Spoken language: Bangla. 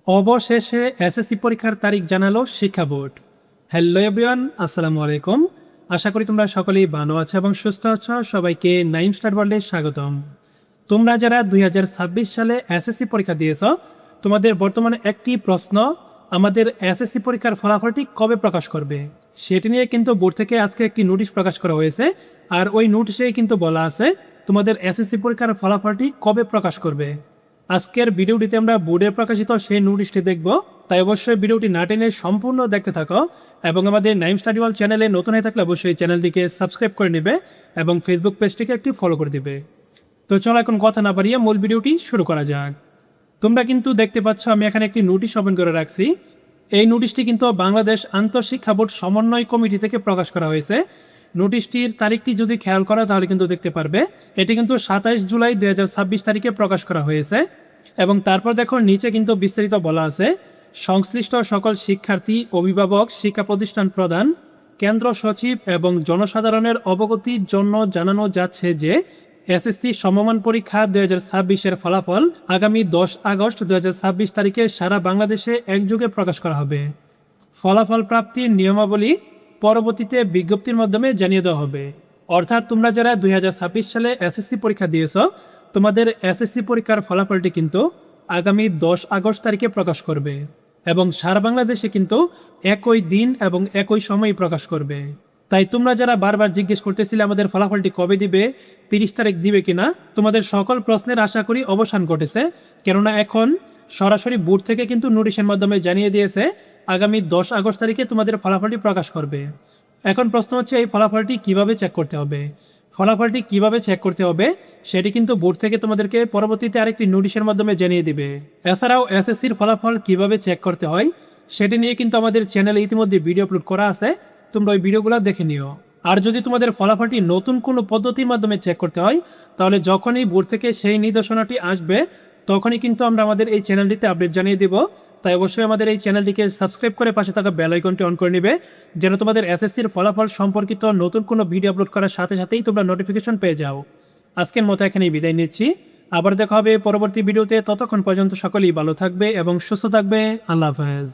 অবশেষে এসএসসি পরীক্ষার তারিখ জানালো শিক্ষা বোর্ড। হ্যালো এভরিওয়ান, আসসালামু আলাইকুম। আশা করি তোমরা সকলেই ভালো আছো এবং সুস্থ আছো। সবাইকে নাইম স্টার ওয়ার্ল্ডে স্বাগতম। তোমরা যারা 2026 সালে এসএসসি পরীক্ষা দিয়েছ, তোমাদের বর্তমানে একটি প্রশ্ন, আমাদের এসএসসি পরীক্ষার ফলাফলটি কবে প্রকাশ করবে সেটি নিয়ে কিন্তু বোর্ড থেকে আজকে একটি নোটিশ প্রকাশ করা হয়েছে। আর ওই নোটিশেই কিন্তু বলা আছে তোমাদের এসএসসি পরীক্ষার ফলাফলটি কবে প্রকাশ করবে। আজকের ভিডিওটিতে আমরা বোর্ডে প্রকাশিত সেই নোটিশটি দেখব, তাই অবশ্যই ভিডিওটি না টেনে সম্পূর্ণ দেখতে থাকো এবং আমাদের নাইম স্টাডি ওয়ার্ল্ড চ্যানেলে নতুন হয়ে থাকলে অবশ্যই চ্যানেলটিকে সাবস্ক্রাইব করে নেবে এবং ফেসবুক পেজটিকে একটি ফলো করে দিবে। তো চলো এখন কথা না বাড়িয়ে মূল ভিডিওটি শুরু করা যাক। তোমরা কিন্তু দেখতে পাচ্ছ আমি এখানে একটি নোটিশ ওপেন করে রাখছি। এই নোটিশটি কিন্তু বাংলাদেশ আন্তঃশিক্ষা বোর্ড সমন্বয় কমিটি থেকে প্রকাশ করা হয়েছে। নোটিশটির তারিখটি যদি খেয়াল করো তাহলে কিন্তু দেখতে পারবে এটি কিন্তু 27 জুলাই 2026 তারিখে প্রকাশ করা হয়েছে। এবং তারপর দেখো নিচে কিন্তু বিস্তারিত বলা আছে, সংশ্লিষ্ট সকল শিক্ষার্থী, অভিভাবক, শিক্ষা প্রতিষ্ঠান প্রধান, কেন্দ্র সচিব এবং জনসাধারণের অবগতির জন্য জানানো যাচ্ছে যে এসএসসি সমমান পরীক্ষা 2026-এর ফলাফল আগামী 10 আগস্ট 2026 তারিখে সারা বাংলাদেশে একযোগে প্রকাশ করা হবে। ফলাফল প্রাপ্তির নিয়মাবলী পরবর্তীতে বিজ্ঞপ্তির মাধ্যমে জানিয়ে দেওয়া হবে। অর্থাৎ তোমরা যারা 2026 সালে এসএসসি পরীক্ষা দিয়েছ, তোমাদের এসএসসি পরীক্ষার ফলাফলটি কিন্তু আগামী 10 আগস্ট তারিখে প্রকাশ করবে এবং সারা বাংলাদেশে কিন্তু একই দিন এবং একই সময় প্রকাশ করবে। তাই তোমরা যারা বারবার জিজ্ঞেস করতেছিলে আমাদের ফলাফলটি কবে দিবে, 30 তারিখ দিবে কিনা, তোমাদের সকল প্রশ্নের আশা করি অবসান ঘটেছে। কেননা এখন সরাসরি বোর্ড থেকে কিন্তু নোটিশের মাধ্যমে জানিয়ে দিয়েছে আগামী 10 আগস্ট তারিখে তোমাদের ফলাফলটি প্রকাশ করবে। এখন প্রশ্ন হচ্ছে এই ফলাফলটি কিভাবে চেক করতে হবে। ফলাফলটি কিভাবে চেক করতে হবে সেটি কিন্তু বোর্ড থেকে তোমাদেরকে পরবর্তীতে আরেকটি নোটিশের মাধ্যমে জানিয়ে দিবে। এছাড়াও এসএসসির ফলাফল কিভাবে চেক করতে হয় সেটি নিয়ে কিন্তু আমাদের চ্যানেলে ইতিমধ্যে ভিডিও আপলোড করা আছে, তোমরা ওই ভিডিওগুলো দেখে নিও। আর যদি তোমাদের ফলাফলটি নতুন কোনো পদ্ধতির মাধ্যমে চেক করতে হয় তাহলে যখনই বোর্ড থেকে সেই নির্দেশনাটি আসবে তখনই কিন্তু আমরা আমাদের এই চ্যানেলটিতে আপডেট জানিয়ে দিব। তাই অবশ্যই আমাদের এই চ্যানেলটিকে সাবস্ক্রাইব করে পাশে থাকা বেল আইকনটি অন করে নেবে, যেন তোমাদের এসএসসির ফলাফল সম্পর্কিত নতুন কোনো ভিডিও আপলোড করার সাথে সাথেই তোমরা নোটিফিকেশন পেয়ে যাও। আজকের মতো এখানেই বিদায় নিচ্ছি, আবার দেখা হবে পরবর্তী ভিডিওতে। ততক্ষণ পর্যন্ত সকলেই ভালো থাকবে এবং সুস্থ থাকবে। আল্লাহ হাফেজ।